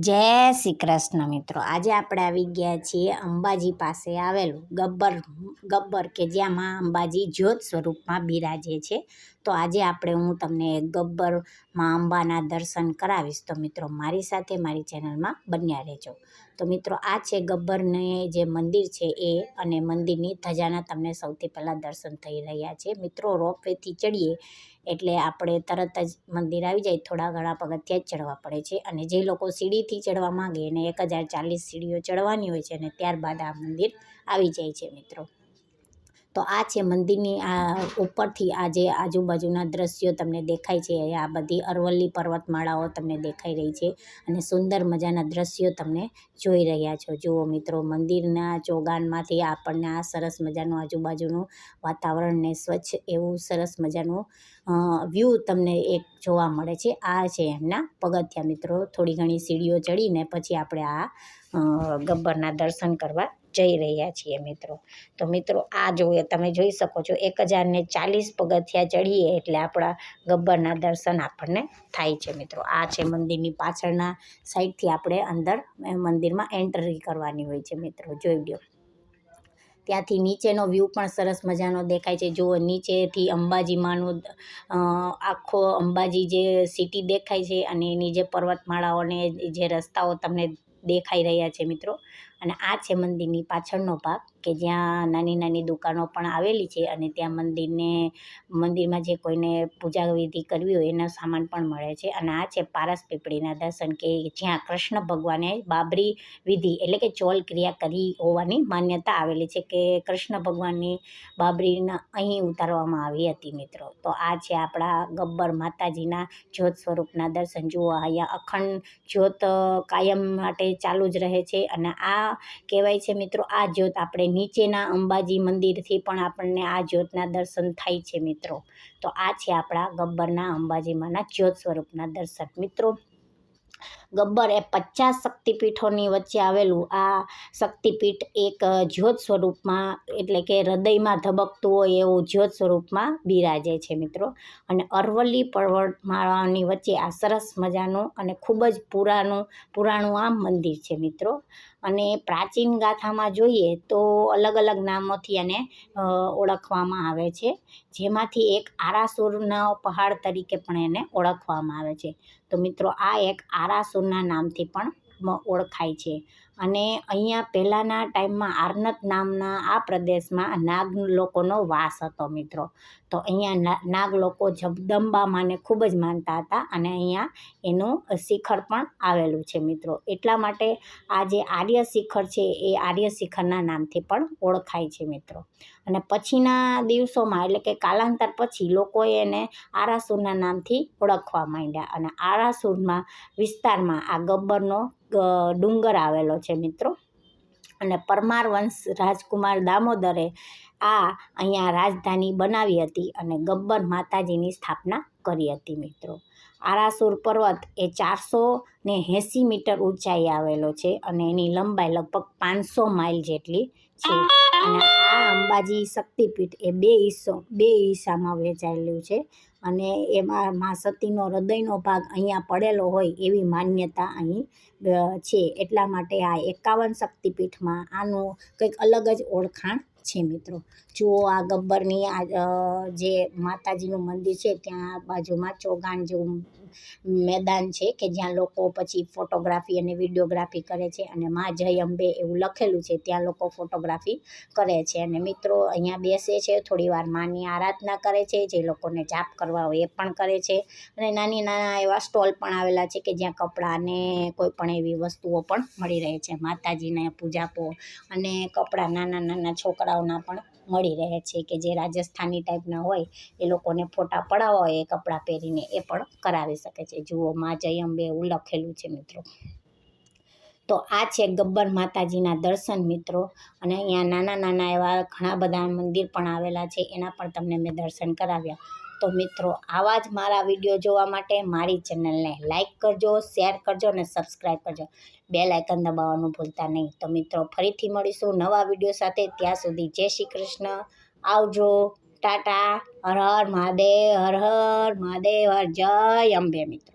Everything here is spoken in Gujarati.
જય શ્રી કૃષ્ણ મિત્રો, આજે આપણે આવી ગયા છીએ અંબાજી પાસે આવેલું ગબ્બર કે જ્યાં માં અંબાજી જ્યોત સ્વરૂપમાં બિરાજે છે. તો આજે હું તમને ગબ્બર માં અંબાના દર્શન કરાવીશ. તો મિત્રો મારી સાથે મારી ચેનલમાં બન્યા રહેજો. તો મિત્રો આ છે ગબ્બરને જે મંદિર છે એ, અને મંદિરની ધજાના તમને સૌથી પહેલાં દર્શન થઈ રહ્યા છે. મિત્રો રોપવેથી ચડીએ એટલે આપણે તરત જ મંદિર આવી જાય. થોડા ઘણા પગથિયાં જ ચડવા પડે છે, અને જે લોકો સીડીથી ચડવા માંગે એને 1040 સીડીઓ ચડવાની હોય છે, અને ત્યારબાદ આ મંદિર આવી જાય છે. મિત્રો તો આ છે મંદિરની ઉપરથી આ જે આજુબાજુના દ્રશ્યો તમને દેખાય છે. આ બધી અરવલ્લી પર્વતમાળાઓ તમને દેખાઈ રહી છે, અને સુંદર મજાના દ્રશ્યો તમને જોઈ રહ્યા છો. જુઓ મિત્રો, મંદિરના ચોગાનમાંથી આપણને આ સરસ મજાનું આજુબાજુનું વાતાવરણ ને સ્વચ્છ એવું સરસ મજાનું વ્યૂ તમને એક જોવા મળે છે. આ છે એમના પગથિયા. મિત્રો થોડી ઘણી સીડીઓ ચડીને પછી આપણે આ ગબ્બરના દર્શન કરવા જઈ રહ્યા છીએ. તો મિત્રો આ તમે જોઈ શકો છો, 1040 પગથિયા ચડીએ એટલે આપણા ગબ્બરના દર્શન આપણને થાય છે. મિત્રો આ છે મંદિરની પાછળના સાઈડથી આપણે અંદર મંદિરમાં એન્ટ્રી કરવાની હોય છે. મિત્રો જોઈ લો, ત્યાંથી નીચેનો વ્યૂ પણ સરસ મજાનો દેખાય છે. જુઓ, નીચેથી અંબાજી માનું આખો અંબાજી જે સિટી દેખાય છે, અને એની જે પર્વતમાળાઓને જે રસ્તાઓ તમને દેખાઈ રહ્યા છે. મિત્રો અને આ છે મંદિરની પાછળનો ભાગ, કે જ્યાં નાની નાની દુકાનો પણ આવેલી છે, અને ત્યાં મંદિરમાં જે કોઈને પૂજા વિધિ કરવી હોય એનો સામાન પણ મળે છે. અને આ છે પારસ પીપળીના દર્શન, કે જ્યાં કૃષ્ણ ભગવાને બાબરી વિધિ એટલે કે ચોલ ક્રિયા કરી હોવાની માન્યતા આવેલી છે, કે કૃષ્ણ ભગવાનની બાબરીના અહીં ઉતારવામાં આવી હતી. મિત્રો તો આ છે આપણા ગબ્બર માતાજીના જ્યોત સ્વરૂપના દર્શન. જુઓ, અહીંયા અખંડ જ્યોત કાયમ માટે ચાલુ જ રહે છે. અને આ કહેવાય છે મિત્રો, આ જ્યોત આપણે નીચેના અંબાજી મંદિરથી પણ આપણને આ જ્યોતના દર્શન થાય છે. મિત્રો તો આ છે આપણા ગબ્બરના અંબાજીમાંના જ્યોત સ્વરૂપના દર્શન. મિત્રો ગબ્બર એ 50 શક્તિપીઠોની વચ્ચે આવેલું આ શક્તિપીઠ એક જ્યોત સ્વરૂપમાં, એટલે કે હૃદયમાં ધબકતું હોય એવું જ્યોત સ્વરૂપમાં બિરાજે છે. મિત્રો અને અરવલ્લી પર્વતમાળાની વચ્ચે આ સરસ મજાનું અને ખૂબ જ પુરાણું આ મંદિર છે. મિત્રો અને પ્રાચીન ગાથામાં જોઈએ તો અલગ અલગ નામોથી એને ઓળખવામાં આવે છે, જેમાંથી એક આરાસુરનો પહાડ તરીકે પણ એને ઓળખવામાં આવે છે. તો મિત્રો આ એક આરાસુરના નામથી પણ ઓળખાય છે. અને અહીંયા પહેલાંના ટાઈમમાં આરનત નામના આ પ્રદેશમાં નાગ લોકોનો વાસ હતો. મિત્રો તો અહીંયા નાગ લોકો જગદંબા માને ખૂબ જ માનતા હતા, અને અહીંયા એનું શિખર પણ આવેલું છે. મિત્રો એટલા માટે આ જે આર્ય શિખર છે એ આર્ય શિખરના નામથી પણ ઓળખાય છે. મિત્રો અને પછીના દિવસોમાં, એટલે કે કાલાંતર પછી, લોકોએ એને આરાસુરના નામથી ઓળખવા માંડ્યા, અને આરાસુરના વિસ્તારમાં આ ગબ્બરનો ડુંગર આવેલો છે. મિત્રો અને પરમાર વંશ રાજકુમાર દામોદરે અહીંયા રાજધાની બનાવી હતી, અને ગબ્બર માતાજીની સ્થાપના કરી હતી. મિત્રો આરાસુર પર્વત એ 480 મીટર ઊંચાઈ આવેલો છે, અને એની લંબાઈ લગભગ 500 માઇલ જેટલી છે. અને આ અંબાજી શક્તિપીઠ એ બે હિસ્સામાં વહેંચાયેલું છે, અને એમાં મા સતીનો હૃદયનો ભાગ અહીંયા પડેલો હોય એવી માન્યતા અહીં છે. એટલા માટે આ 51 શક્તિપીઠમાં આનું કંઈક અલગ જ ઓળખાણ છે. મિત્રો જુઓ, આ ગબ્બરની જે માતાજીનું મંદિર છે ત્યાં બાજુમાં ચોગાન જેવું મેદાન છે, કે જ્યાં લોકો પછી ફોટોગ્રાફી અને વિડીયોગ્રાફી કરે છે, અને માં જય અંબે એવું લખેલું છે, ત્યાં લોકો ફોટોગ્રાફી કરે છે. અને મિત્રો અહીંયા બેસે છે, થોડી વાર માની આરાધના કરે છે, જે લોકોને જાપ કરવા હોય એ પણ કરે છે. અને નાના એવા સ્ટોલ પણ આવેલા છે, કે જ્યાં કપડાં અને કોઈ પણ એવી વસ્તુઓ પણ મળી રહે છે. માતાજીને પૂજાપો અને કપડાં નાના છોકરાઓના પણ મળી રહે છે, કે જે રાજસ્થાની ટાઈપના હોય એ લોકોને ફોટા પડાવવા હોય એ કપડાં પહેરીને એ પણ કરાવી શકે છે. જુઓ, માં જય અંબે એવું લખેલું છે. મિત્રો તો આ છે ગબ્બર માતાજીના દર્શન. મિત્રો અને અહીંયા નાના એવા ઘણા બધા મંદિર પણ આવેલા છે, એના પણ તમને મેં દર્શન કરાવ્યા. તો મિત્રો આવા જ મારા વિડીયો જોવા માટે મારી ચેનલને લાઈક કરજો, શેર કરજો અને સબસ્ક્રાઈબ કરજો. બેલ આઇકન દબાવવાનું ભૂલતા નહીં. તો મિત્રો ફરીથી મળીશું નવા વિડીયો સાથે. ત્યાં સુધી જય શ્રી કૃષ્ણ, આવજો, ટાટા, હર હર મહાદેવ, હર હર મહાદેવ, જય અંબે. મિત્રો